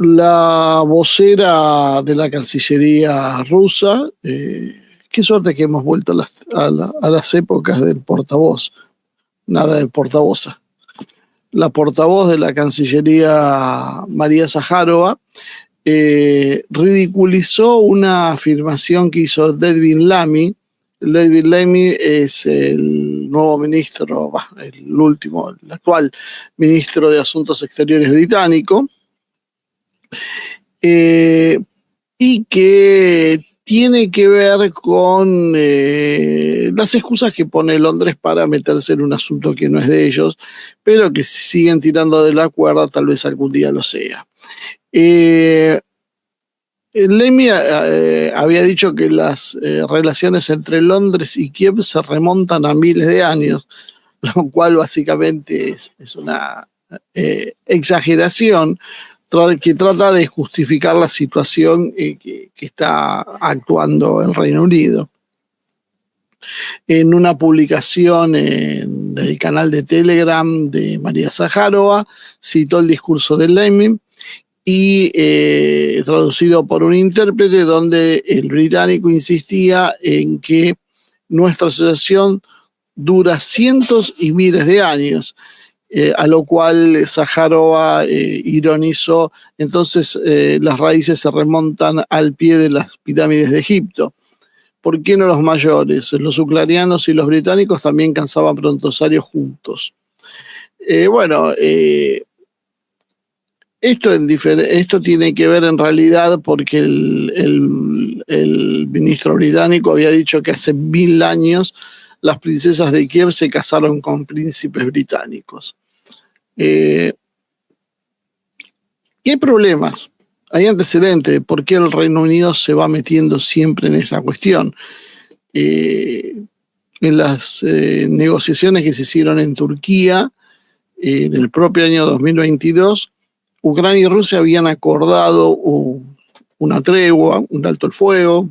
La vocera de la Cancillería rusa, qué suerte que hemos vuelto a las épocas del portavoz, nada de portavoza. La portavoz de la Cancillería, María Zaharova, ridiculizó una afirmación que hizo David Lammy. David Lammy es el nuevo ministro, el actual ministro de Asuntos Exteriores británico, y que tiene que ver con las excusas que pone Londres para meterse en un asunto que no es de ellos, pero que si siguen tirando de la cuerda, tal vez algún día lo sea. Lemmy había dicho que las relaciones entre Londres y Kiev se remontan a miles de años, lo cual básicamente es una exageración que trata de justificar la situación que está actuando el Reino Unido. En una publicación en el canal de Telegram de María Zaharova, citó el discurso de Lemmy y traducido por un intérprete, donde el británico insistía en que nuestra asociación dura cientos y miles de años, a lo cual Zaharova ironizó: entonces las raíces se remontan al pie de las pirámides de Egipto. ¿Por qué no los mayores? Los ucranianos y los británicos también cansaban brontosarios juntos. Esto tiene que ver en realidad porque el ministro británico había dicho que hace 1000 años las princesas de Kiev se casaron con príncipes británicos. Y hay problemas, hay antecedentes. ¿Por qué el Reino Unido se va metiendo siempre en esta cuestión? En las negociaciones que se hicieron en Turquía en el propio año 2022, Ucrania y Rusia habían acordado una tregua, un alto el fuego,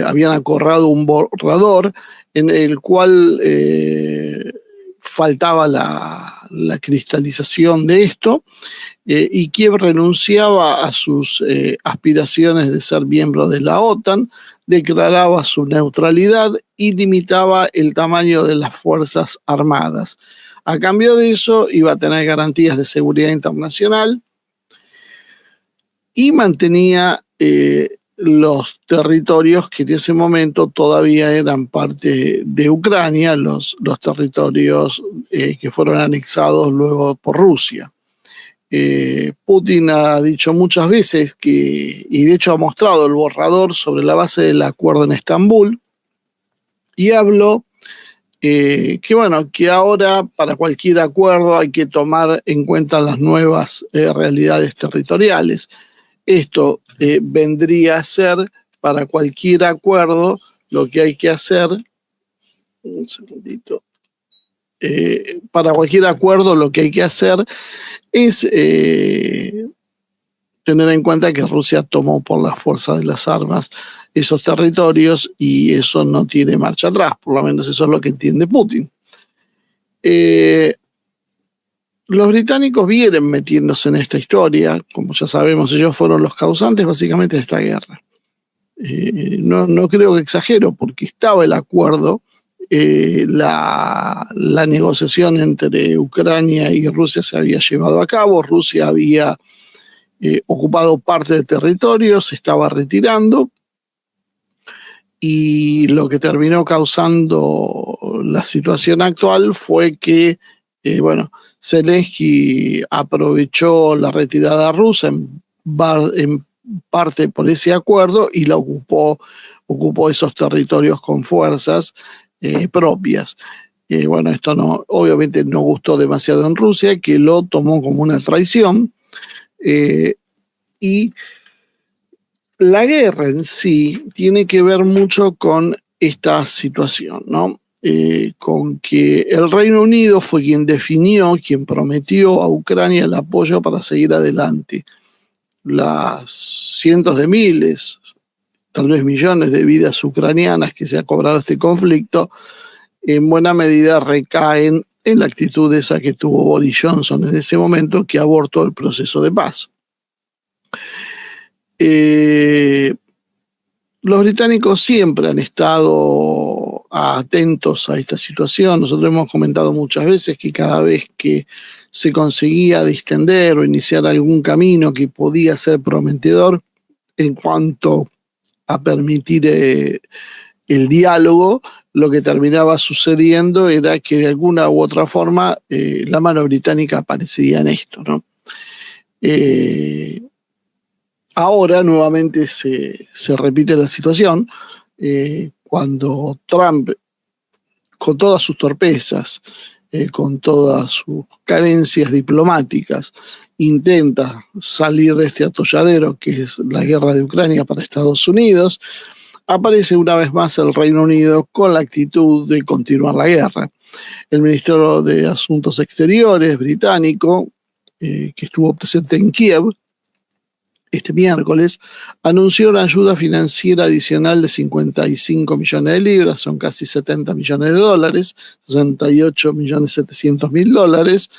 habían acordado un borrador en el cual faltaba la cristalización de esto, y Kiev renunciaba a sus aspiraciones de ser miembro de la OTAN, declaraba su neutralidad y limitaba el tamaño de las fuerzas armadas. A cambio de eso, iba a tener garantías de seguridad internacional y mantenía los territorios que en ese momento todavía eran parte de Ucrania, los territorios que fueron anexados luego por Rusia. Putin ha dicho muchas veces y de hecho ha mostrado el borrador sobre la base del acuerdo en Estambul, y habló que ahora para cualquier acuerdo hay que tomar en cuenta las nuevas realidades territoriales. Esto vendría a ser, para cualquier acuerdo, lo que hay que hacer. Un segundito. Para cualquier acuerdo, lo que hay que hacer es tener en cuenta que Rusia tomó por la fuerza de las armas esos territorios, y eso no tiene marcha atrás, por lo menos eso es lo que entiende Putin. Los británicos vienen metiéndose en esta historia, como ya sabemos, ellos fueron los causantes básicamente de esta guerra. No creo que exagero, porque estaba el acuerdo, la negociación entre Ucrania y Rusia se había llevado a cabo, Rusia había ocupado parte del territorio, se estaba retirando, y lo que terminó causando la situación actual fue que, Zelensky aprovechó la retirada rusa en parte por ese acuerdo y la ocupó esos territorios con fuerzas propias. Esto obviamente no gustó demasiado en Rusia, que lo tomó como una traición, y la guerra en sí tiene que ver mucho con esta situación, ¿no? Con que el Reino Unido fue quien prometió a Ucrania el apoyo para seguir adelante. Las cientos de miles, tal vez millones de vidas ucranianas que se ha cobrado este conflicto, en buena medida recaen en la actitud esa que tuvo Boris Johnson en ese momento, que abortó el proceso de paz. Los británicos siempre han estado atentos a esta situación. Nosotros hemos comentado muchas veces que cada vez que se conseguía distender o iniciar algún camino que podía ser prometedor en cuanto a permitir el diálogo, lo que terminaba sucediendo era que de alguna u otra forma la mano británica aparecía en esto, ¿no? Ahora nuevamente se repite la situación cuando Trump, con todas sus torpezas, con todas sus carencias diplomáticas, intenta salir de este atolladero que es la guerra de Ucrania para Estados Unidos, aparece una vez más el Reino Unido con la actitud de continuar la guerra. El Ministerio de Asuntos Exteriores británico, que estuvo presente en Kiev este miércoles, anunció una ayuda financiera adicional de 55 millones de libras, son casi 70 millones de dólares, 68.700.000 dólares,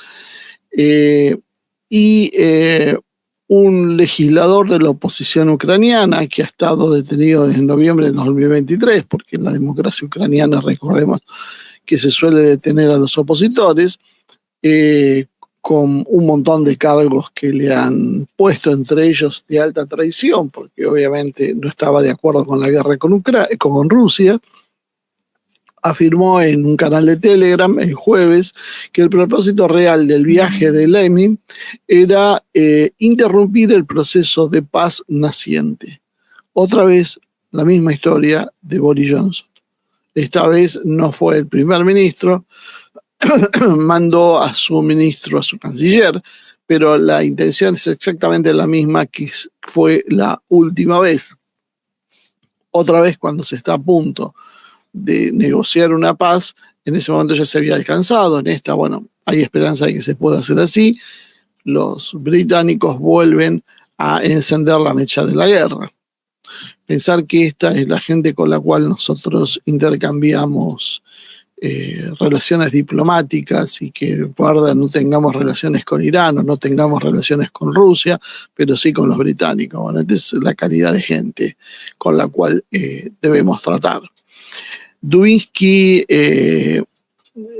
un legislador de la oposición ucraniana que ha estado detenido desde noviembre de 2023, porque en la democracia ucraniana, recordemos que se suele detener a los opositores, con un montón de cargos que le han puesto, entre ellos de alta traición, porque obviamente no estaba de acuerdo con la guerra con Rusia. Afirmó en un canal de Telegram el jueves que el propósito real del viaje de Lemmy era interrumpir el proceso de paz naciente. Otra vez la misma historia de Boris Johnson. Esta vez no fue el primer ministro, mandó a su ministro, a su canciller, pero la intención es exactamente la misma que fue la última vez. Otra vez cuando se está a punto de negociar una paz, en ese momento ya se había alcanzado, en esta, bueno, hay esperanza de que se pueda hacer así, los británicos vuelven a encender la mecha de la guerra. Pensar que esta es la gente con la cual nosotros intercambiamos relaciones diplomáticas y que guarda, no tengamos relaciones con Irán o no tengamos relaciones con Rusia, pero sí con los británicos. Bueno, esta es la calidad de gente con la cual debemos tratar. Dubinsky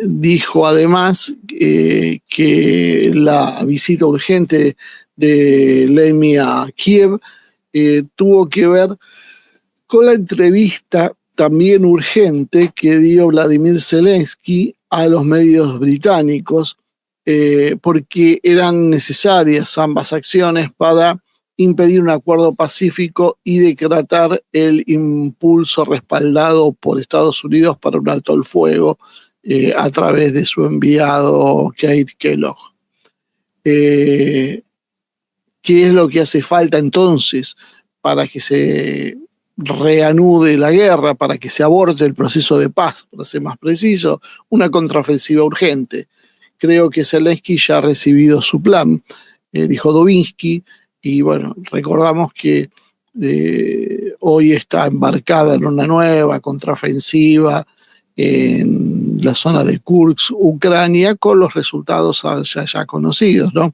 dijo además que la visita urgente de Lemmy a Kiev tuvo que ver con la entrevista también urgente que dio Vladimir Zelensky a los medios británicos, porque eran necesarias ambas acciones para impedir un acuerdo pacífico y decretar el impulso respaldado por Estados Unidos para un alto al fuego a través de su enviado Keith Kellogg. ¿Qué es lo que hace falta entonces para que se reanude la guerra, para que se aborte el proceso de paz, para ser más preciso? Una contraofensiva urgente. Creo que Zelensky ya ha recibido su plan, dijo Dubinsky, y bueno, recordamos que hoy está embarcada en una nueva contraofensiva en la zona de Kursk, Ucrania, con los resultados ya conocidos, ¿no?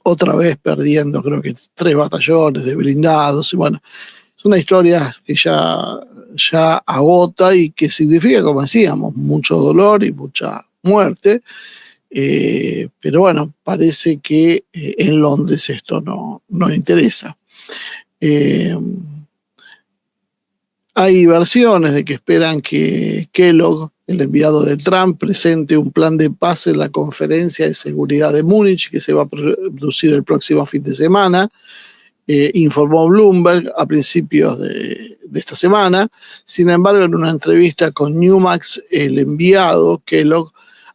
Otra vez perdiendo, creo que 3 batallones de blindados, y bueno, es una historia que ya agota y que significa, como decíamos, mucho dolor y mucha muerte, pero bueno, parece que en Londres esto no interesa. Hay versiones de que esperan que Kellogg, el enviado de Trump, presente un plan de paz en la conferencia de seguridad de Múnich que se va a producir el próximo fin de semana. Informó Bloomberg a principios de esta semana. Sin embargo, en una entrevista con Newsmax, el enviado Kellogg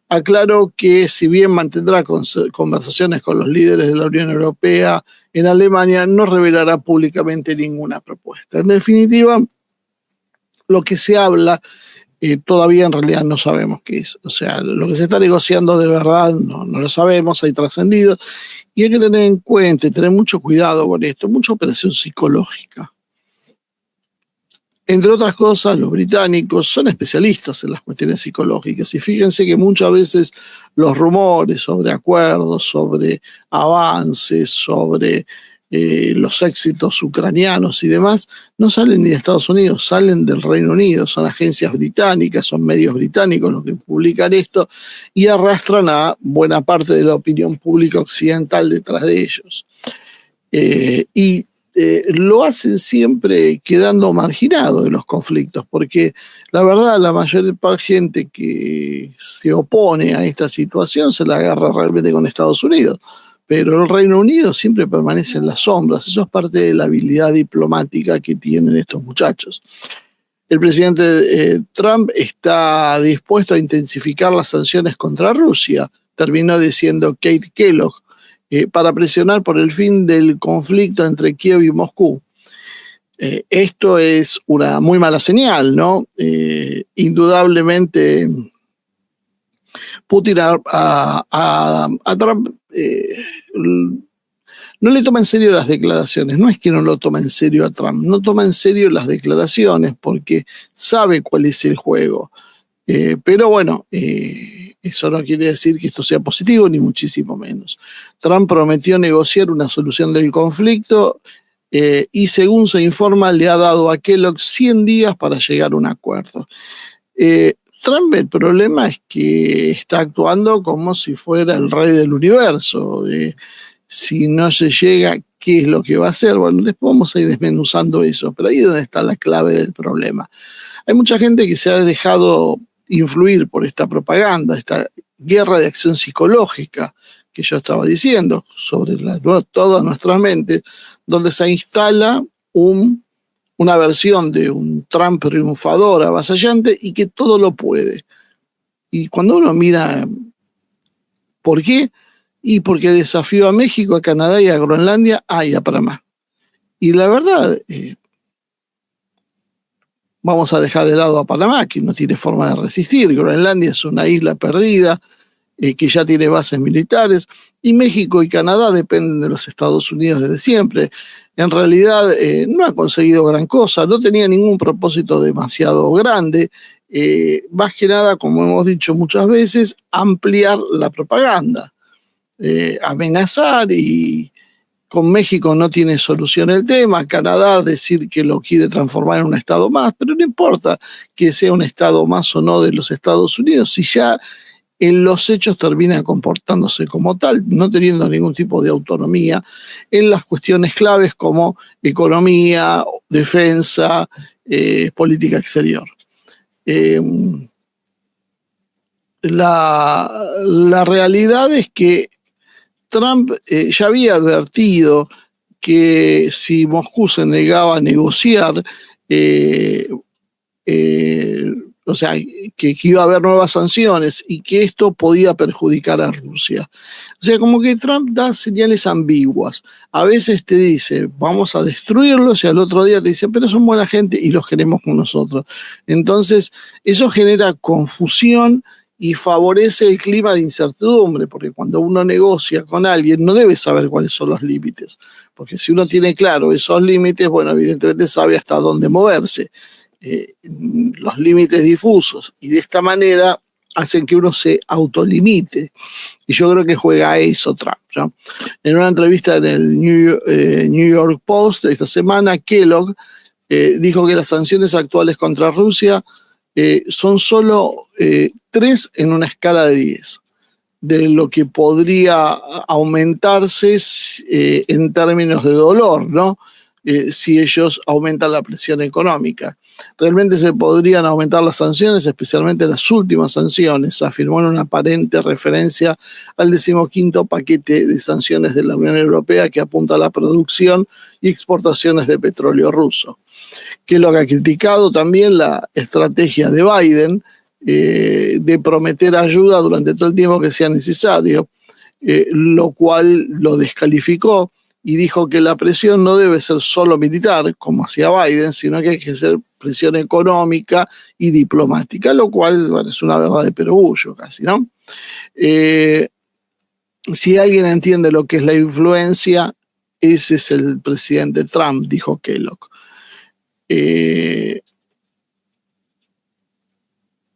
aclaró que si bien mantendrá conversaciones con los líderes de la Unión Europea en Alemania, no revelará públicamente ninguna propuesta. En definitiva, lo que se habla todavía en realidad no sabemos qué es. O sea, lo que se está negociando de verdad no lo sabemos, hay trascendido. Y hay que tener en cuenta y tener mucho cuidado con esto, mucha operación psicológica. Entre otras cosas, los británicos son especialistas en las cuestiones psicológicas y fíjense que muchas veces los rumores sobre acuerdos, sobre avances, sobre los éxitos ucranianos y demás, no salen ni de Estados Unidos, salen del Reino Unido, son agencias británicas, son medios británicos los que publican esto y arrastran a buena parte de la opinión pública occidental detrás de ellos. Y lo hacen siempre quedando marginado de los conflictos, porque la verdad la mayor gente que se opone a esta situación se la agarra realmente con Estados Unidos, pero el Reino Unido siempre permanece en las sombras, eso es parte de la habilidad diplomática que tienen estos muchachos. El presidente Trump está dispuesto a intensificar las sanciones contra Rusia, terminó diciendo Kate Kellogg, para presionar por el fin del conflicto entre Kiev y Moscú. Esto es una muy mala señal, ¿no? Indudablemente, Putin a Trump no le toma en serio las declaraciones. No es que no lo toma en serio a Trump, no toma en serio las declaraciones porque sabe cuál es el juego. Pero bueno, eso no quiere decir que esto sea positivo, ni muchísimo menos. Trump prometió negociar una solución del conflicto y según se informa, le ha dado a Kellogg 100 días para llegar a un acuerdo. Trump, el problema es que está actuando como si fuera el rey del universo. Si no se llega, ¿qué es lo que va a hacer? Bueno, después vamos a ir desmenuzando eso, pero ahí es donde está la clave del problema. Hay mucha gente que se ha dejado influir por esta propaganda, esta guerra de acción psicológica que yo estaba diciendo sobre todas nuestras mentes, donde se instala una versión de un Trump triunfador, avasallante y que todo lo puede. Y cuando uno mira por qué, y porque desafió a México, a Canadá y a Groenlandia, y a Panamá. Y la verdad, vamos a dejar de lado a Panamá, que no tiene forma de resistir. Groenlandia es una isla perdida, que ya tiene bases militares, y México y Canadá dependen de los Estados Unidos desde siempre. En realidad no ha conseguido gran cosa, no tenía ningún propósito demasiado grande, más que nada, como hemos dicho muchas veces, ampliar la propaganda, amenazar y con México no tiene solución el tema, Canadá decir que lo quiere transformar en un estado más, pero no importa que sea un estado más o no de los Estados Unidos, si ya en los hechos termina comportándose como tal, no teniendo ningún tipo de autonomía en las cuestiones claves como economía, defensa, política exterior. La realidad es que Trump ya había advertido que si Moscú se negaba a negociar, o sea, que iba a haber nuevas sanciones y que esto podía perjudicar a Rusia. O sea, como que Trump da señales ambiguas. A veces te dice, vamos a destruirlos, y al otro día te dice, pero son buena gente y los queremos con nosotros. Entonces, eso genera confusión y favorece el clima de incertidumbre, porque cuando uno negocia con alguien no debe saber cuáles son los límites, porque si uno tiene claro esos límites, bueno, evidentemente sabe hasta dónde moverse. Los límites difusos, y de esta manera hacen que uno se autolimite, y yo creo que juega a eso Trump, ¿no? En una entrevista en el New York Post de esta semana, Kellogg dijo que las sanciones actuales contra Rusia son solo 3 en una escala de 10, de lo que podría aumentarse en términos de dolor, ¿no? Si ellos aumentan la presión económica. Realmente se podrían aumentar las sanciones, especialmente las últimas sanciones, afirmó en una aparente referencia al 15º paquete de sanciones de la Unión Europea que apunta a la producción y exportaciones de petróleo ruso. Que lo que ha criticado también la estrategia de Biden de prometer ayuda durante todo el tiempo que sea necesario, lo cual lo descalificó y dijo que la presión no debe ser solo militar, como hacía Biden, sino que hay que ser presión económica y diplomática, lo cual, bueno, es una verdad de perogrullo casi, ¿no? Si alguien entiende lo que es la influencia, ese es el presidente Trump, dijo Kellogg.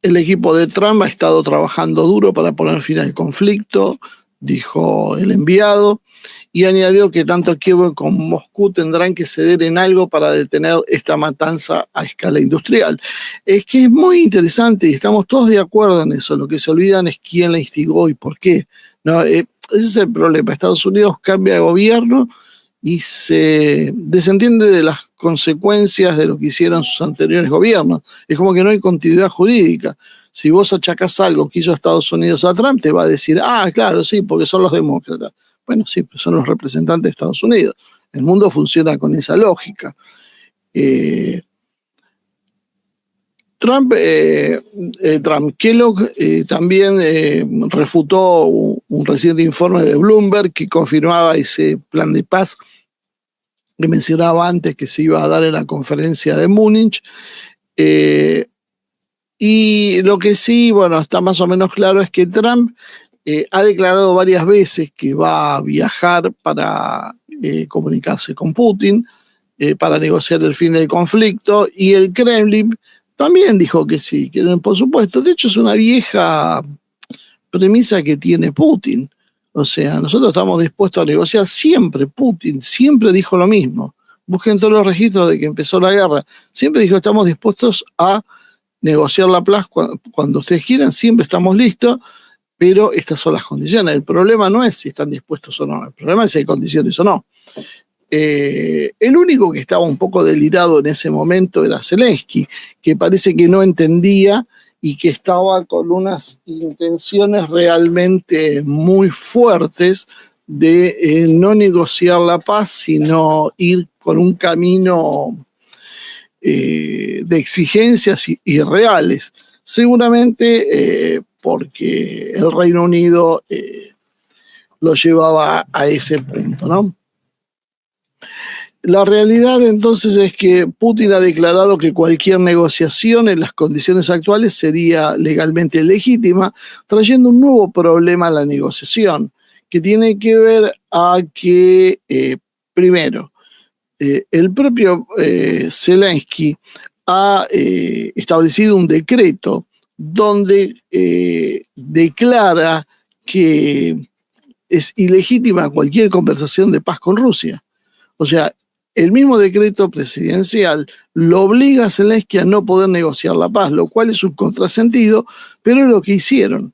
El equipo de Trump ha estado trabajando duro para poner fin al conflicto, dijo el enviado, y añadió que tanto Kiev como Moscú tendrán que ceder en algo para detener esta matanza a escala industrial. Es que es muy interesante y estamos todos de acuerdo en eso. Lo que se olvidan es quién la instigó y por qué. ¿No? Ese es el problema. Estados Unidos cambia de gobierno y se desentiende de las consecuencias de lo que hicieron sus anteriores gobiernos. Es como que no hay continuidad jurídica. Si vos achacás algo que hizo Estados Unidos a Trump, te va a decir, claro, sí, porque son los demócratas. Bueno, sí, pero son los representantes de Estados Unidos. El mundo funciona con esa lógica. Kellogg también refutó un reciente informe de Bloomberg que confirmaba ese plan de paz que mencionaba antes que se iba a dar en la conferencia de Múnich. Y lo que sí, está más o menos claro es que Trump ha declarado varias veces que va a viajar para comunicarse con Putin, para negociar el fin del conflicto, y el Kremlin también dijo que sí, que por supuesto. De hecho, es una vieja premisa que tiene Putin. O sea, nosotros estamos dispuestos a negociar siempre. Putin siempre dijo lo mismo. Busquen todos los registros de que empezó la guerra. Siempre dijo, estamos dispuestos a negociar la paz cuando ustedes quieran, siempre estamos listos, pero estas son las condiciones. El problema no es si están dispuestos o no, el problema es si hay condiciones o no. El único que estaba un poco delirado en ese momento era Zelensky, que parece que no entendía y que estaba con unas intenciones realmente muy fuertes de no negociar la paz, sino ir por un camino de exigencias irreales. Seguramente porque el Reino Unido lo llevaba a ese punto, ¿no? La realidad entonces es que Putin ha declarado que cualquier negociación en las condiciones actuales sería legalmente legítima, trayendo un nuevo problema a la negociación, que tiene que ver a que, primero, el propio Zelensky ha establecido un decreto donde declara que es ilegítima cualquier conversación de paz con Rusia. O sea, el mismo decreto presidencial lo obliga a Zelensky a no poder negociar la paz, lo cual es un contrasentido, pero es lo que hicieron.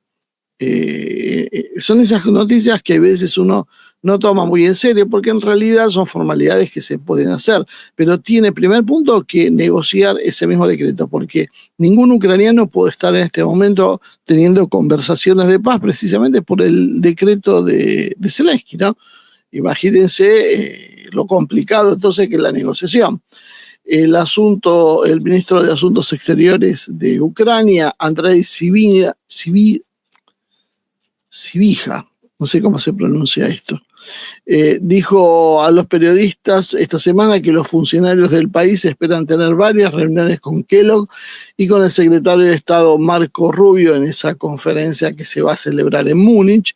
Son esas noticias que a veces uno no toma muy en serio, porque en realidad son formalidades que se pueden hacer, pero tiene, primer punto, que negociar ese mismo decreto, porque ningún ucraniano puede estar en este momento teniendo conversaciones de paz precisamente por el decreto de Zelensky, ¿no? Imagínense lo complicado entonces que es la negociación. El ministro de Asuntos Exteriores de Ucrania, Andrei Sybiha, no sé cómo se pronuncia esto, dijo a los periodistas esta semana que los funcionarios del país esperan tener varias reuniones con Kellogg y con el secretario de Estado Marco Rubio en esa conferencia que se va a celebrar en Múnich.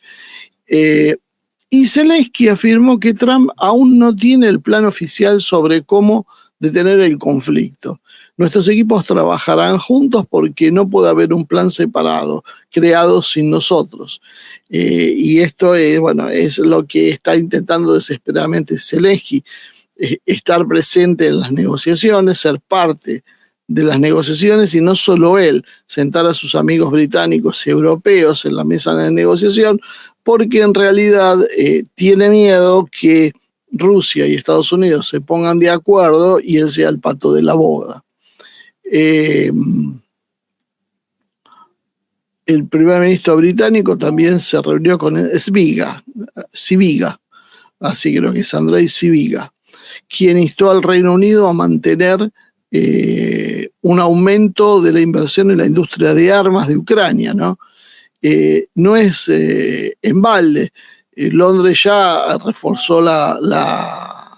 Y Zelensky afirmó que Trump aún no tiene el plan oficial sobre cómo detener el conflicto. Nuestros equipos trabajarán juntos porque no puede haber un plan separado, creado sin nosotros. Y esto es lo que está intentando desesperadamente Zelensky, estar presente en las negociaciones, ser parte de las negociaciones, y no solo él, sentar a sus amigos británicos y europeos en la mesa de negociación, porque en realidad tiene miedo que Rusia y Estados Unidos se pongan de acuerdo y él sea el pato de la boda. El primer ministro británico también se reunió con Sybiha, así creo que es Andrei Sybiha, quien instó al Reino Unido a mantener un aumento de la inversión en la industria de armas de Ucrania, ¿no? No es en balde. Londres ya reforzó la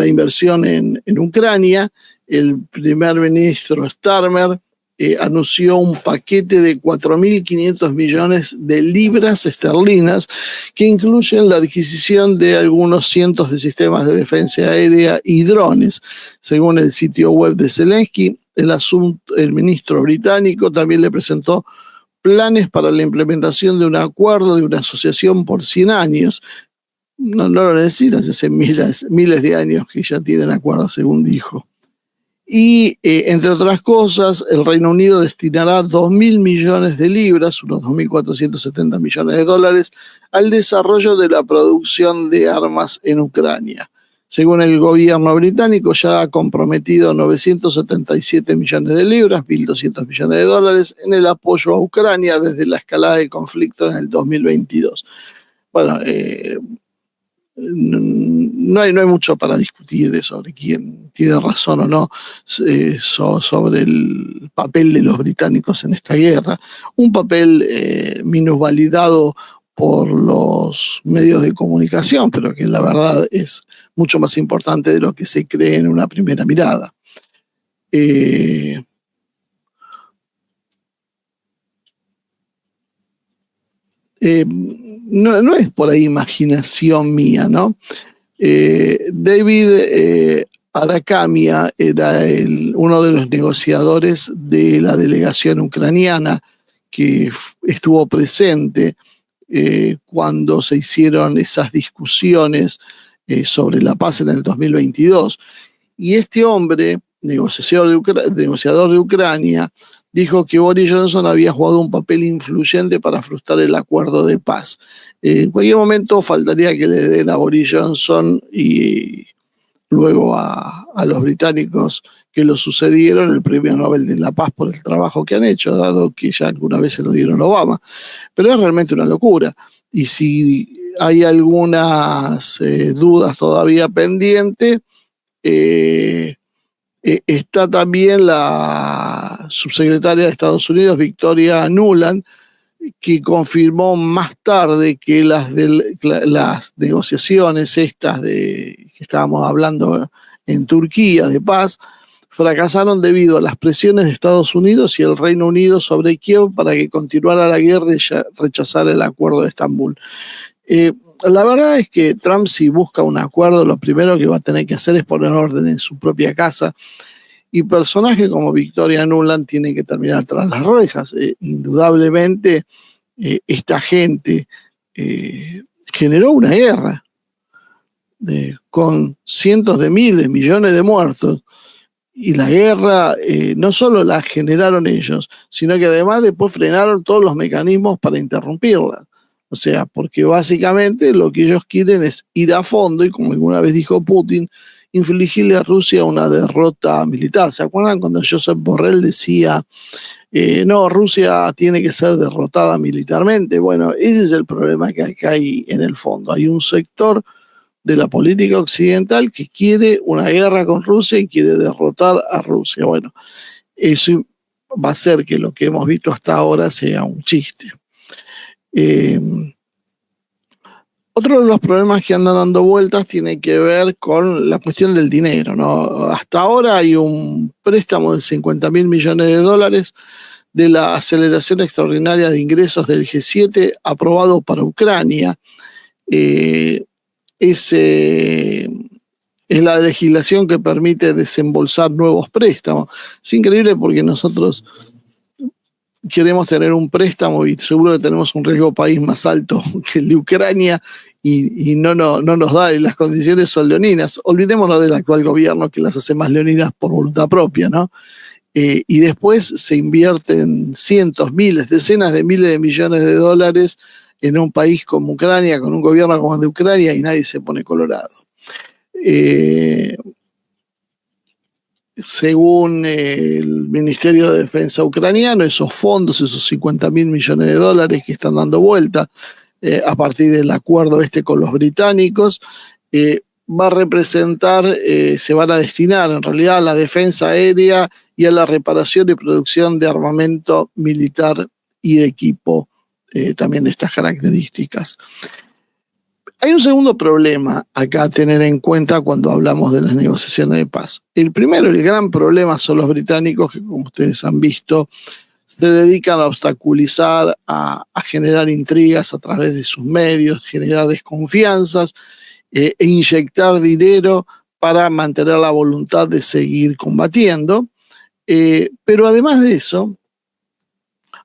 inversión en Ucrania. El primer ministro Starmer anunció un paquete de 4.500 millones de libras esterlinas que incluyen la adquisición de algunos cientos de sistemas de defensa aérea y drones. Según el sitio web de Zelensky, el asunto, el ministro británico también le presentó planes para la implementación de un acuerdo de una asociación por 100 años. No lo necesitan, hace miles de años que ya tienen acuerdos, según dijo. Y, entre otras cosas, el Reino Unido destinará 2.000 millones de libras, unos 2.470 millones de dólares, al desarrollo de la producción de armas en Ucrania. Según el gobierno británico, ya ha comprometido 977 millones de libras, 1.200 millones de dólares, en el apoyo a Ucrania desde la escalada del conflicto en el 2022. Bueno, no hay mucho para discutir sobre quién tiene razón o no sobre el papel de los británicos en esta guerra. Un papel minusvalidado por los medios de comunicación, pero que la verdad es mucho más importante de lo que se cree en una primera mirada. No es por ahí imaginación mía, ¿no? David Arakhamia era uno de los negociadores de la delegación ucraniana que estuvo presente cuando se hicieron esas discusiones sobre la paz en el 2022. Y este hombre, negociador de Ucrania, dijo que Boris Johnson había jugado un papel influyente para frustrar el acuerdo de paz. En cualquier momento faltaría que le den a Boris Johnson y luego a los británicos que lo sucedieron el Premio Nobel de la Paz por el trabajo que han hecho, dado que ya alguna vez se lo dieron a Obama. Pero es realmente una locura. Y si hay algunas dudas todavía pendientes, está también la subsecretaria de Estados Unidos, Victoria Nuland, que confirmó más tarde que las negociaciones estas que estábamos hablando en Turquía de paz fracasaron debido a las presiones de Estados Unidos y el Reino Unido sobre Kiev para que continuara la guerra y rechazara el acuerdo de Estambul. La verdad es que Trump, si busca un acuerdo, lo primero que va a tener que hacer es poner orden en su propia casa. Y personajes como Victoria Nuland tienen que terminar tras las rejas. Indudablemente, esta gente generó una guerra con cientos de miles, millones de muertos. Y la guerra no solo la generaron ellos, sino que además después frenaron todos los mecanismos para interrumpirla. O sea, porque básicamente lo que ellos quieren es ir a fondo y, como alguna vez dijo Putin, infligirle a Rusia una derrota militar. ¿Se acuerdan cuando Josep Borrell decía, no, Rusia tiene que ser derrotada militarmente? Bueno, ese es el problema que hay en el fondo. Hay un sector de la política occidental que quiere una guerra con Rusia y quiere derrotar a Rusia. Bueno, eso va a hacer que lo que hemos visto hasta ahora sea un chiste. Otro de los problemas que andan dando vueltas tiene que ver con la cuestión del dinero, ¿no? Hasta ahora hay un préstamo de 50.000 millones de dólares de la aceleración extraordinaria de ingresos del G7 aprobado para Ucrania. Es la legislación que permite desembolsar nuevos préstamos. Es increíble porque nosotros queremos tener un préstamo y seguro que tenemos un riesgo país más alto que el de Ucrania y no nos da, y las condiciones son leoninas. Olvidémonos del actual gobierno que las hace más leoninas por voluntad propia, ¿no? Y después se invierten cientos, miles, decenas de miles de millones de dólares en un país como Ucrania, con un gobierno como el de Ucrania, y nadie se pone colorado. Según el Ministerio de Defensa ucraniano, esos fondos, esos 50.000 millones de dólares que están dando vuelta a partir del acuerdo con los británicos, va a representar, se van a destinar en realidad a la defensa aérea y a la reparación y producción de armamento militar y de equipo también de estas características. Hay un segundo problema acá a tener en cuenta cuando hablamos de las negociaciones de paz. El primero, el gran problema son los británicos que, como ustedes han visto, se dedican a obstaculizar, a generar intrigas a través de sus medios, generar desconfianzas e inyectar dinero para mantener la voluntad de seguir combatiendo. Pero además de eso,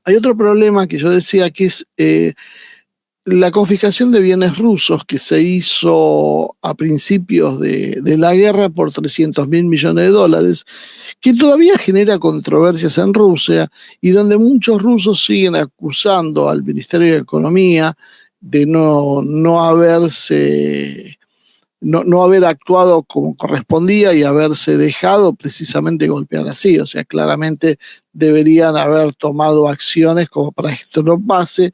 hay otro problema que yo decía que es la confiscación de bienes rusos que se hizo a principios de la guerra por 300.000 millones de dólares, que todavía genera controversias en Rusia y donde muchos rusos siguen acusando al Ministerio de Economía de no haber actuado como correspondía y haberse dejado precisamente golpear así. O sea, claramente deberían haber tomado acciones como para que esto no pase.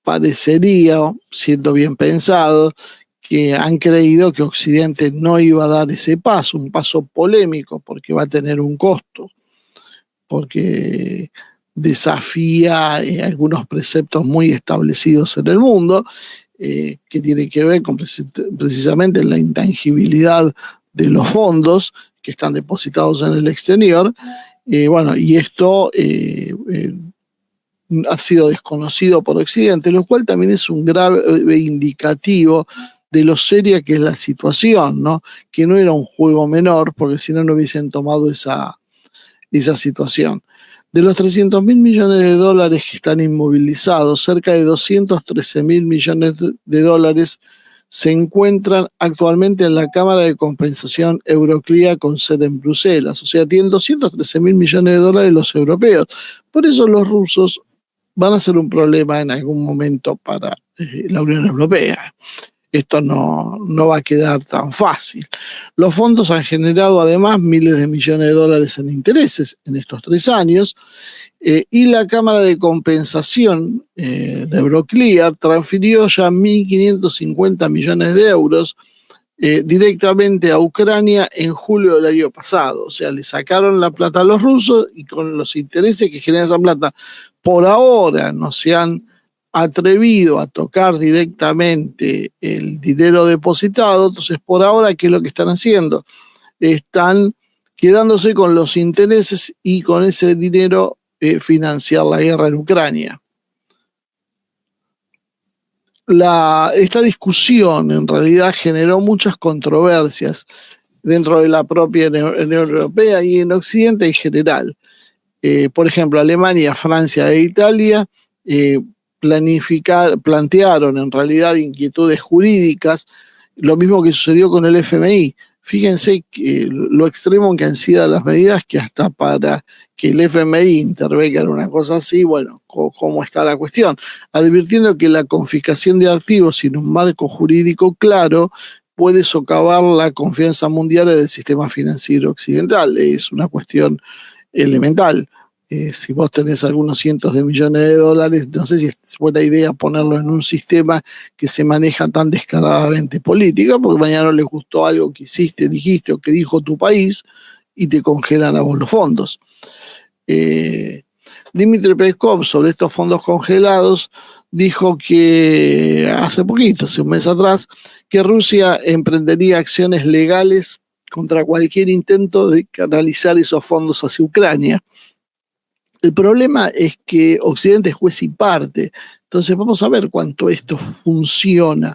Parecería, siendo bien pensado, que han creído que Occidente no iba a dar ese paso, un paso polémico, porque va a tener un costo, porque desafía algunos preceptos muy establecidos en el mundo, que tiene que ver con precisamente la intangibilidad de los fondos que están depositados en el exterior. Bueno, y esto ha sido desconocido por Occidente, lo cual también es un grave indicativo de lo seria que es la situación, ¿no? Que no era un juego menor, porque si no, no hubiesen tomado esa situación. De los 300.000 millones de dólares que están inmovilizados, cerca de 213.000 millones de dólares se encuentran actualmente en la Cámara de Compensación Euroclía con sede en Bruselas. O sea, tienen 213.000 millones de dólares los europeos. Por eso los rusos van a ser un problema en algún momento para la Unión Europea. Esto no va a quedar tan fácil. Los fondos han generado además miles de millones de dólares en intereses en estos 3 años y la Cámara de Compensación, la Euroclear, transfirió ya 1.550 millones de euros directamente a Ucrania en julio del año pasado. O sea, le sacaron la plata a los rusos y con los intereses que genera esa plata, por ahora no se han atrevido a tocar directamente el dinero depositado. Entonces, por ahora, ¿qué es lo que están haciendo? Están quedándose con los intereses y con ese dinero financiar la guerra en Ucrania. Esta discusión en realidad generó muchas controversias dentro de la propia Unión Europea y en Occidente en general. Por ejemplo, Alemania, Francia e Italia plantearon en realidad inquietudes jurídicas, lo mismo que sucedió con el FMI. Fíjense que lo extremo que han sido las medidas, que hasta para que el FMI intervenga en una cosa así, bueno, ¿cómo está la cuestión? Advirtiendo que la confiscación de activos sin un marco jurídico claro puede socavar la confianza mundial en el sistema financiero occidental. Es una cuestión elemental. Si vos tenés algunos cientos de millones de dólares, no sé si es buena idea ponerlo en un sistema que se maneja tan descaradamente política, porque mañana no les gustó algo que hiciste, dijiste o que dijo tu país y te congelan a vos los fondos. Dmitry Peskov, sobre estos fondos congelados, dijo que hace un mes atrás, que Rusia emprendería acciones legales contra cualquier intento de canalizar esos fondos hacia Ucrania. El problema es que Occidente es juez y parte, entonces vamos a ver cuánto esto funciona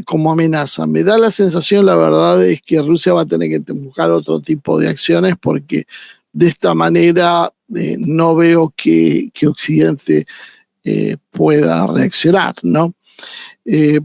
como amenaza. Me da la sensación, la verdad, es que Rusia va a tener que buscar otro tipo de acciones porque de esta manera no veo que Occidente pueda reaccionar, ¿no?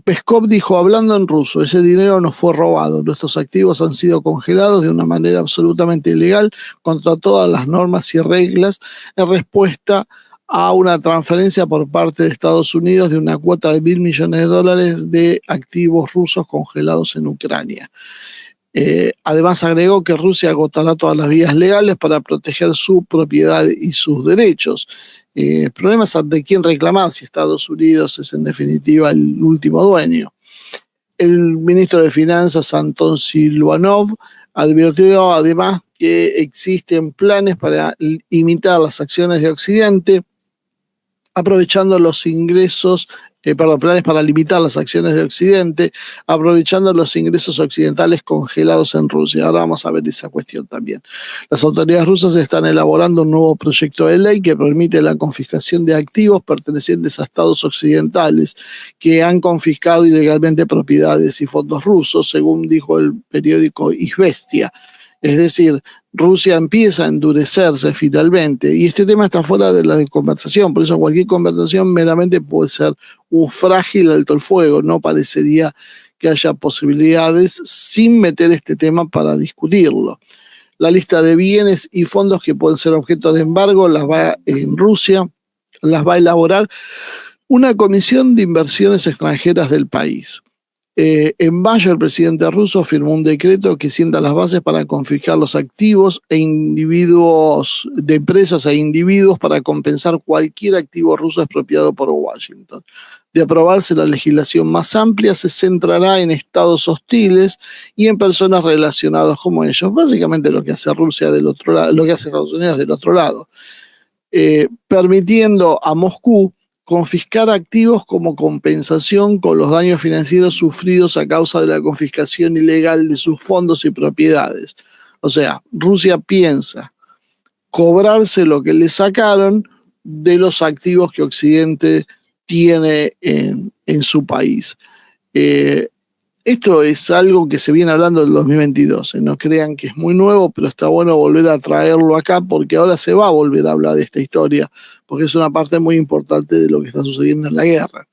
Peskov dijo, hablando en ruso, ese dinero nos fue robado, nuestros activos han sido congelados de una manera absolutamente ilegal contra todas las normas y reglas en respuesta a una transferencia por parte de Estados Unidos de una cuota de 1.000 millones de dólares de activos rusos congelados en Ucrania. Además agregó que Rusia agotará todas las vías legales para proteger su propiedad y sus derechos. El problema es ante quién reclamar, si Estados Unidos es en definitiva el último dueño. El ministro de Finanzas, Anton Silvanov, advirtió además que existen planes para imitar las acciones de Occidente, aprovechando los ingresos, planes para limitar las acciones de Occidente, aprovechando los ingresos occidentales congelados en Rusia. Ahora vamos a ver esa cuestión también. Las autoridades rusas están elaborando un nuevo proyecto de ley que permite la confiscación de activos pertenecientes a estados occidentales que han confiscado ilegalmente propiedades y fondos rusos, según dijo el periódico Izvestia. Es decir, Rusia empieza a endurecerse finalmente y este tema está fuera de la conversación, por eso cualquier conversación meramente puede ser un frágil alto el fuego, no parecería que haya posibilidades sin meter este tema para discutirlo. La lista de bienes y fondos que pueden ser objeto de embargo las va en Rusia, las va a elaborar una comisión de inversiones extranjeras del país. En mayo el presidente ruso firmó un decreto que sienta las bases para confiscar los activos e individuos de empresas e individuos para compensar cualquier activo ruso expropiado por Washington. De aprobarse la legislación más amplia, se centrará en estados hostiles y en personas relacionadas como ellos. Básicamente lo que hace Rusia del otro lado, lo que hace Estados Unidos del otro lado, permitiendo a Moscú confiscar activos como compensación con los daños financieros sufridos a causa de la confiscación ilegal de sus fondos y propiedades. O sea, Rusia piensa cobrarse lo que le sacaron de los activos que Occidente tiene en su país. Esto es algo que se viene hablando del 2022. No crean que es muy nuevo, pero está bueno volver a traerlo acá porque ahora se va a volver a hablar de esta historia, porque es una parte muy importante de lo que está sucediendo en la guerra.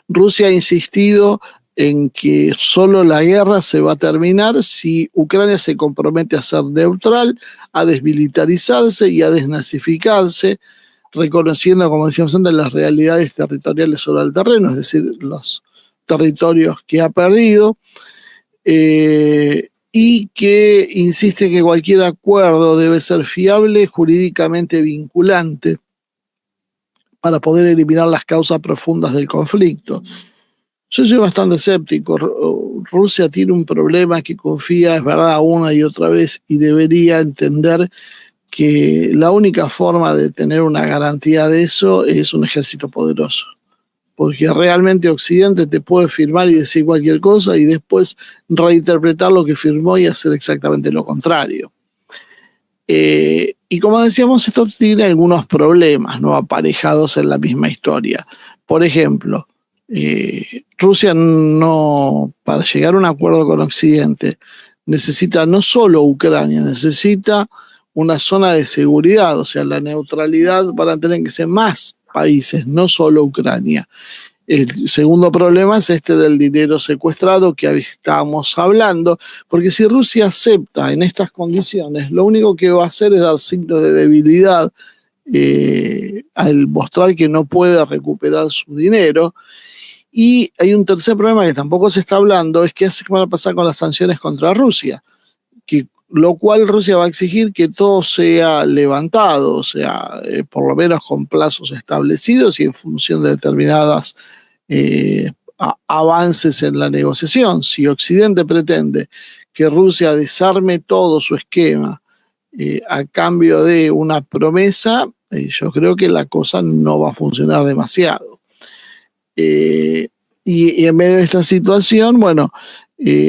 Rusia ha insistido en que solo la guerra se va a terminar si Ucrania se compromete a ser neutral, a desmilitarizarse y a desnazificarse, reconociendo, como decíamos antes, las realidades territoriales sobre el terreno, es decir, los territorios que ha perdido, y que insiste que cualquier acuerdo debe ser fiable, jurídicamente vinculante, para poder eliminar las causas profundas del conflicto. Yo soy bastante escéptico. Rusia tiene un problema que confía, es verdad, una y otra vez, y debería entender que la única forma de tener una garantía de eso es un ejército poderoso. Porque realmente Occidente te puede firmar y decir cualquier cosa y después reinterpretar lo que firmó y hacer exactamente lo contrario. Y como decíamos, esto tiene algunos problemas, ¿no?, aparejados en la misma historia. Por ejemplo, Rusia para llegar a un acuerdo con Occidente, necesita no solo Ucrania, necesita una zona de seguridad, o sea, la neutralidad para tener que ser más países, no solo Ucrania. El segundo problema es este del dinero secuestrado que estábamos hablando, porque si Rusia acepta en estas condiciones, lo único que va a hacer es dar signos de debilidad al mostrar que no puede recuperar su dinero. Y hay un tercer problema que tampoco se está hablando, es qué van a pasar con las sanciones contra Rusia, lo cual Rusia va a exigir que todo sea levantado, o sea, por lo menos con plazos establecidos y en función de determinadas avances en la negociación. Si Occidente pretende que Rusia desarme todo su esquema a cambio de una promesa, yo creo que la cosa no va a funcionar demasiado. Y en medio de esta situación, bueno,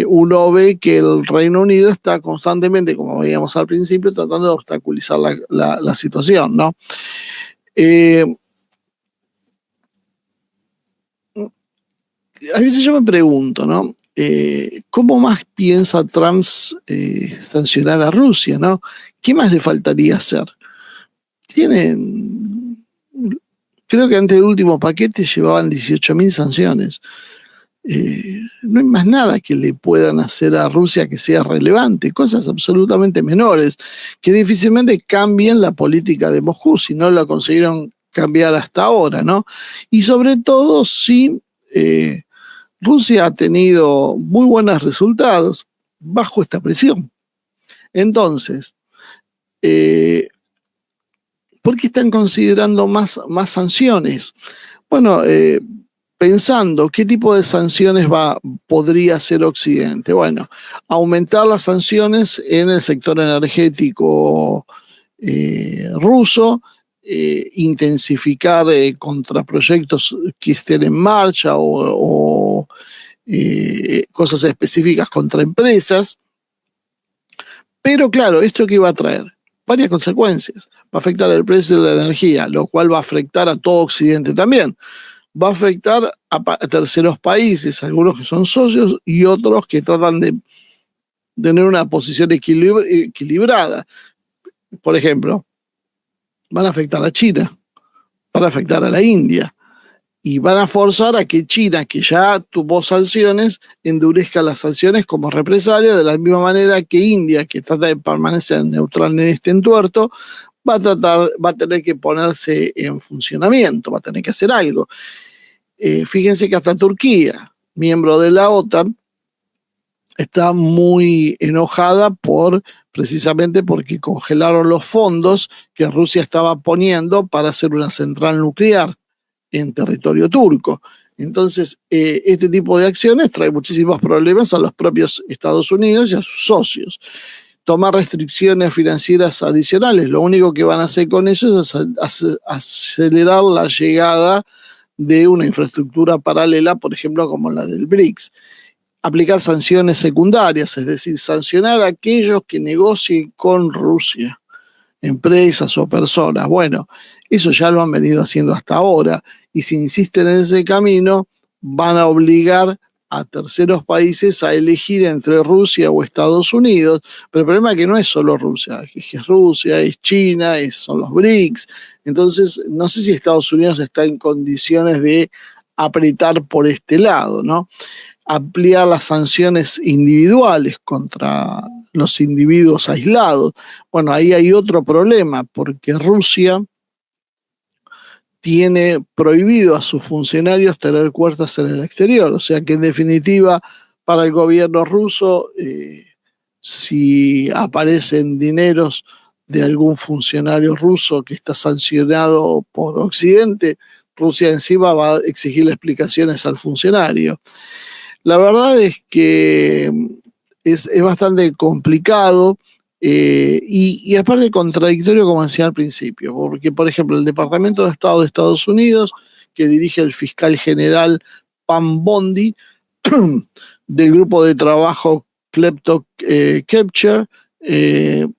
uno ve que el Reino Unido está constantemente, como veíamos al principio, tratando de obstaculizar la situación, ¿no? A veces yo me pregunto, ¿no? ¿Cómo más piensa Trump sancionar a Rusia, ¿no? ¿Qué más le faltaría hacer? Creo que antes del último paquete llevaban 18.000 sanciones. No hay más nada que le puedan hacer a Rusia que sea relevante, cosas absolutamente menores, que difícilmente cambien la política de Moscú, si no la consiguieron cambiar hasta ahora, ¿no? Y sobre todo si Rusia ha tenido muy buenos resultados bajo esta presión. Entonces, ¿por qué están considerando más sanciones? Bueno, pensando qué tipo de sanciones podría hacer Occidente. Bueno, aumentar las sanciones en el sector energético ruso, intensificar contraproyectos que estén en marcha o cosas específicas contra empresas. Pero claro, ¿esto qué va a traer? Varias consecuencias. Va a afectar el precio de la energía, lo cual va a afectar a todo Occidente también. Va a afectar a terceros países, algunos que son socios y otros que tratan de tener una posición equilibrada. Por ejemplo, van a afectar a China, van a afectar a la India, y van a forzar a que China, que ya tuvo sanciones, endurezca las sanciones como represalia, de la misma manera que India, que trata de permanecer neutral en este entuerto, va a tener que ponerse en funcionamiento, va a tener que hacer algo. Fíjense que hasta Turquía, miembro de la OTAN, está muy enojada precisamente porque congelaron los fondos que Rusia estaba poniendo para hacer una central nuclear en territorio turco. Entonces, este tipo de acciones trae muchísimos problemas a los propios Estados Unidos y a sus socios. Tomar restricciones financieras adicionales, lo único que van a hacer con eso es acelerar la llegada de una infraestructura paralela, por ejemplo, como la del BRICS. Aplicar sanciones secundarias, es decir, sancionar a aquellos que negocien con Rusia, empresas o personas. Bueno, eso ya lo han venido haciendo hasta ahora, y si insisten en ese camino, van a obligar a terceros países a elegir entre Rusia o Estados Unidos. Pero el problema es que no es solo Rusia, es Rusia, es China, son los BRICS. Entonces, no sé si Estados Unidos está en condiciones de apretar por este lado, ¿no? Ampliar las sanciones individuales contra los individuos aislados. Bueno, ahí hay otro problema, porque Rusia tiene prohibido a sus funcionarios tener cuentas en el exterior. O sea que en definitiva, para el gobierno ruso, si aparecen dineros de algún funcionario ruso que está sancionado por Occidente, Rusia encima va a exigirle explicaciones al funcionario. La verdad es que es bastante complicado, y aparte contradictorio, como decía al principio, porque, por ejemplo, el Departamento de Estado de Estados Unidos, que dirige el fiscal general Pam Bondi, del grupo de trabajo Klepto Capture, que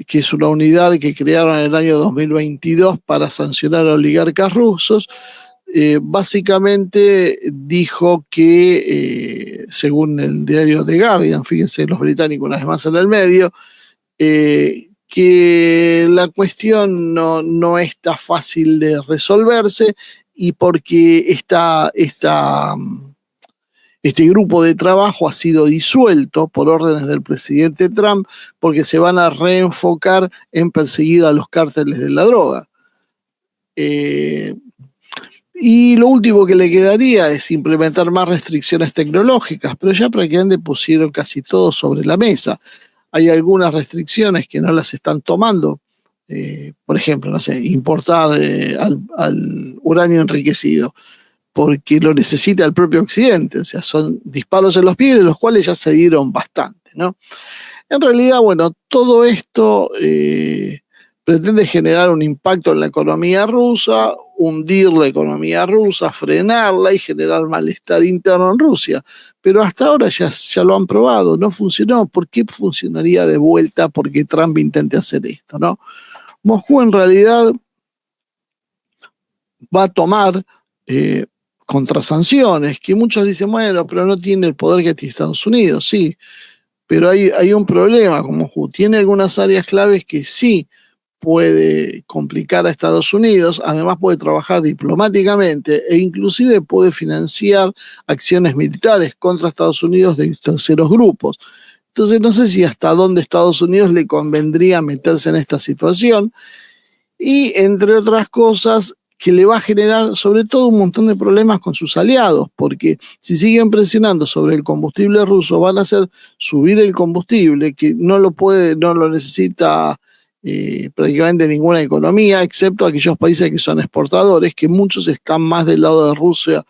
es una unidad que crearon en el año 2022 para sancionar a oligarcas rusos, básicamente dijo que, según el diario The Guardian, fíjense los británicos una vez más en el medio, que la cuestión no está fácil de resolverse, y porque este grupo de trabajo ha sido disuelto por órdenes del presidente Trump, porque se van a reenfocar en perseguir a los cárteles de la droga. Y lo último que le quedaría es implementar más restricciones tecnológicas, pero ya prácticamente pusieron casi todo sobre la mesa. Hay algunas restricciones que no las están tomando. Por ejemplo, no sé, importar al uranio enriquecido, porque lo necesita el propio Occidente. O sea, son disparos en los pies, de los cuales ya se dieron bastante, ¿no? En realidad, bueno, todo esto pretende generar un impacto en la economía rusa, hundir la economía rusa, frenarla y generar malestar interno en Rusia. Pero hasta ahora ya lo han probado, no funcionó. ¿Por qué funcionaría de vuelta porque Trump intente hacer esto, ¿no? Moscú en realidad va a tomar contrasanciones, que muchos dicen, bueno, pero no tiene el poder que tiene Estados Unidos. Sí, pero hay un problema con Moscú. Tiene algunas áreas claves que sí puede complicar a Estados Unidos, además puede trabajar diplomáticamente e inclusive puede financiar acciones militares contra Estados Unidos de terceros grupos. Entonces no sé si hasta dónde Estados Unidos le convendría meterse en esta situación, y entre otras cosas que le va a generar sobre todo un montón de problemas con sus aliados, porque si siguen presionando sobre el combustible ruso van a hacer subir el combustible, que no lo necesita prácticamente ninguna economía, excepto aquellos países que son exportadores, que muchos están más del lado de Rusia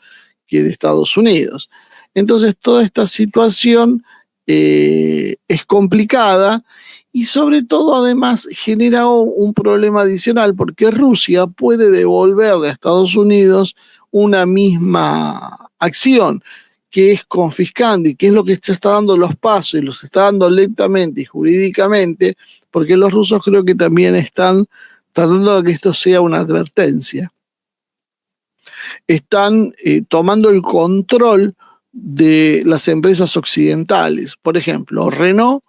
que de Estados Unidos. Entonces toda esta situación es complicada, y sobre todo además genera un problema adicional, porque Rusia puede devolverle a Estados Unidos una misma acción, que es confiscando, y que es lo que está dando los pasos, y los está dando lentamente y jurídicamente, porque los rusos creo que también están tratando de que esto sea una advertencia. Están tomando el control de las empresas occidentales. Por ejemplo, Renault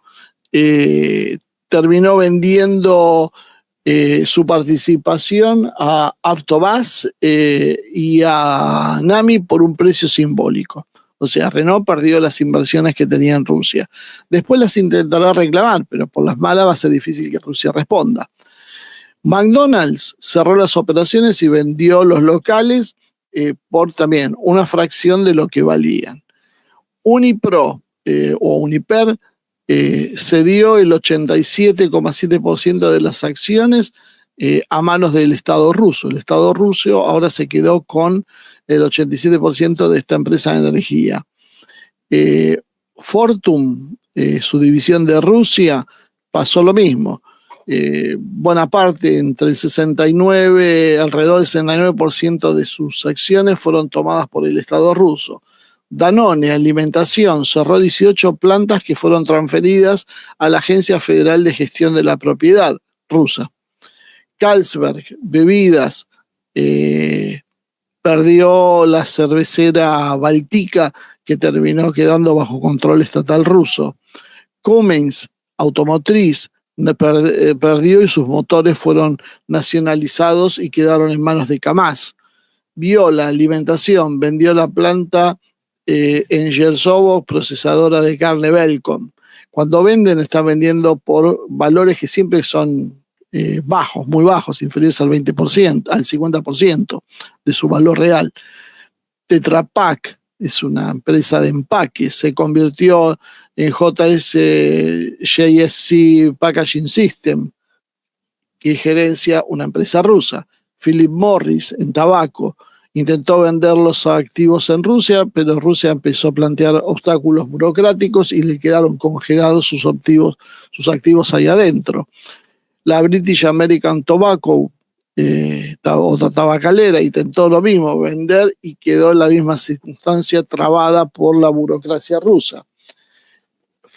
terminó vendiendo su participación a Avtovaz y a Nami por un precio simbólico. O sea, Renault perdió las inversiones que tenía en Rusia. Después las intentará reclamar, pero por las malas va a ser difícil que Rusia responda. McDonald's cerró las operaciones y vendió los locales por también una fracción de lo que valían. Unipro o Uniper cedió el 87,7% de las acciones a manos del Estado ruso. El Estado ruso ahora se quedó con el 87% de esta empresa de energía. Fortum, su división de Rusia, pasó lo mismo. Buena parte, entre el 69, alrededor del 69% de sus acciones fueron tomadas por el Estado ruso. Danone Alimentación cerró 18 plantas que fueron transferidas a la Agencia Federal de Gestión de la Propiedad rusa. Carlsberg Bebidas perdió la cervecera Baltica, que terminó quedando bajo control estatal ruso. Cummins Automotriz perdió y sus motores fueron nacionalizados y quedaron en manos de Kamaz. Viola Alimentación vendió la planta en Yersovo, procesadora de carne Belcom. Cuando venden, están vendiendo por valores que siempre son bajos, muy bajos, inferiores al 20%, al 50% de su valor real. Tetra Pak es una empresa de empaque, se convirtió en JSC Packaging System, que gerencia una empresa rusa. Philip Morris en tabaco intentó vender los activos en Rusia, pero Rusia empezó a plantear obstáculos burocráticos y le quedaron congelados sus activos ahí adentro. La British American Tobacco, otra tabacalera, intentó lo mismo, vender, y quedó en la misma circunstancia, trabada por la burocracia rusa.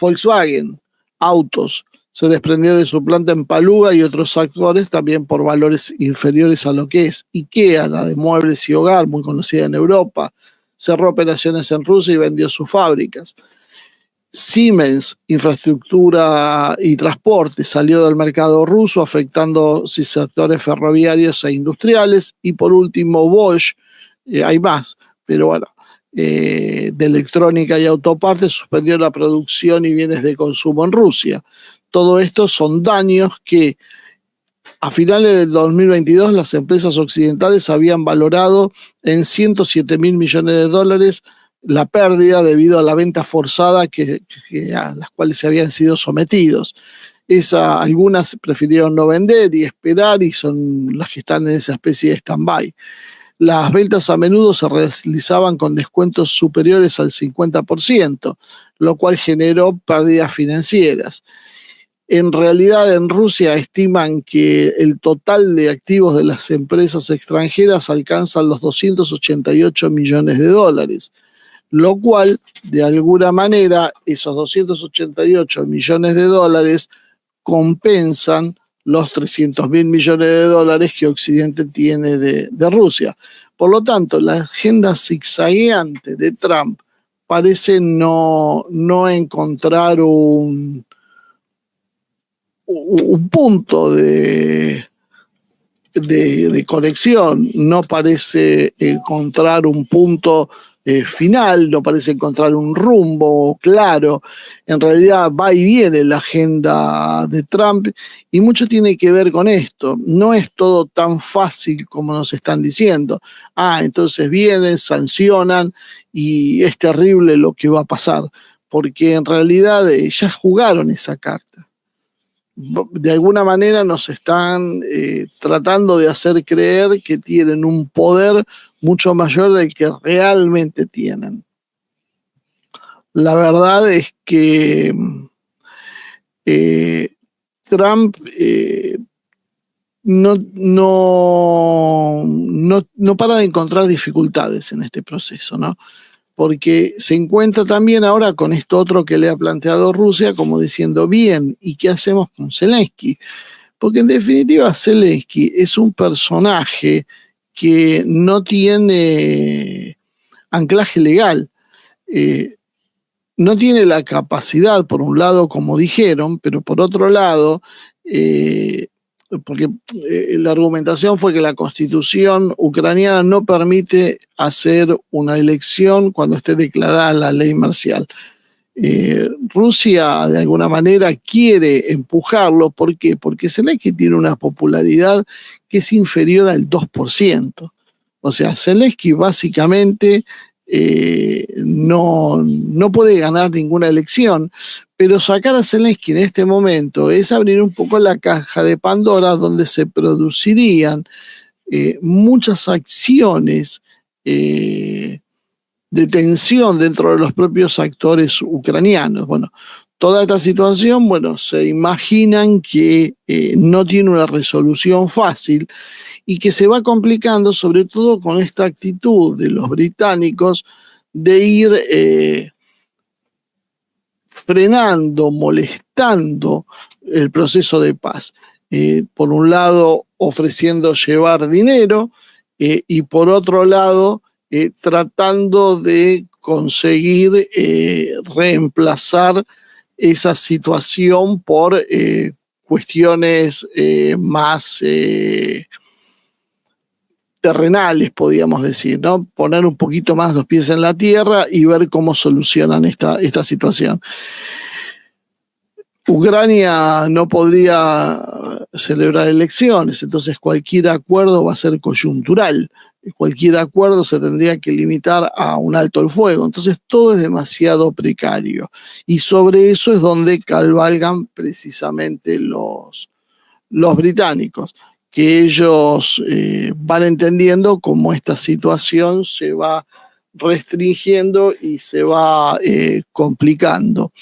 Volkswagen Autos se desprendió de su planta en Paluga y otros actores también por valores inferiores a lo que es. IKEA, la de muebles y hogar, muy conocida en Europa, cerró operaciones en Rusia y vendió sus fábricas. Siemens, infraestructura y transporte, salió del mercado ruso, afectando sectores ferroviarios e industriales. Y por último, Bosch, hay más, pero bueno, de electrónica y autopartes, suspendió la producción y bienes de consumo en Rusia. Todo esto son daños que a finales del 2022 las empresas occidentales habían valorado en $107 mil millones de dólares la pérdida debido a la venta forzada a las cuales se habían sido sometidos. Algunas prefirieron no vender y esperar, y son las que están en esa especie de stand-by. Las ventas a menudo se realizaban con descuentos superiores al 50%, lo cual generó pérdidas financieras. En realidad, en Rusia estiman que el total de activos de las empresas extranjeras alcanza los 288 millones de dólares, lo cual, de alguna manera, esos 288 millones de dólares compensan los 300 mil millones de dólares que Occidente tiene de Rusia. Por lo tanto, la agenda zigzagueante de Trump parece no encontrar un punto de conexión, no parece encontrar un punto final, no parece encontrar un rumbo claro. En realidad va y viene la agenda de Trump, y mucho tiene que ver con esto. No es todo tan fácil como nos están diciendo. Entonces vienen, sancionan y es terrible lo que va a pasar, porque en realidad ya jugaron esa carta. De alguna manera nos están tratando de hacer creer que tienen un poder mucho mayor del que realmente tienen. La verdad es que Trump no para de encontrar dificultades en este proceso, ¿no? Porque se encuentra también ahora con esto otro que le ha planteado Rusia, como diciendo, bien, ¿y qué hacemos con Zelensky? Porque en definitiva Zelensky es un personaje que no tiene anclaje legal. no tiene la capacidad, por un lado, como dijeron, pero por otro lado, porque la argumentación fue que la constitución ucraniana no permite hacer una elección cuando esté declarada la ley marcial. Rusia de alguna manera quiere empujarlo. ¿Por qué? Porque Zelensky tiene una popularidad que es inferior al 2%. O sea, Zelensky básicamente no puede ganar ninguna elección, pero sacar a Zelensky en este momento es abrir un poco la caja de Pandora, donde se producirían muchas acciones de tensión dentro de los propios actores ucranianos. Bueno, toda esta situación, bueno, se imaginan que no tiene una resolución fácil y que se va complicando, sobre todo con esta actitud de los británicos de ir frenando, molestando el proceso de paz. Por un lado, ofreciendo llevar dinero y por otro lado, tratando de conseguir reemplazar esa situación por cuestiones más terrenales, podríamos decir, ¿no? Poner un poquito más los pies en la tierra y ver cómo solucionan esta situación. Ucrania no podría celebrar elecciones, entonces cualquier acuerdo va a ser coyuntural. Cualquier acuerdo se tendría que limitar a un alto el fuego. Entonces todo es demasiado precario. Y sobre eso es donde cabalgan precisamente los británicos, que ellos van entendiendo cómo esta situación se va restringiendo y se va complicando.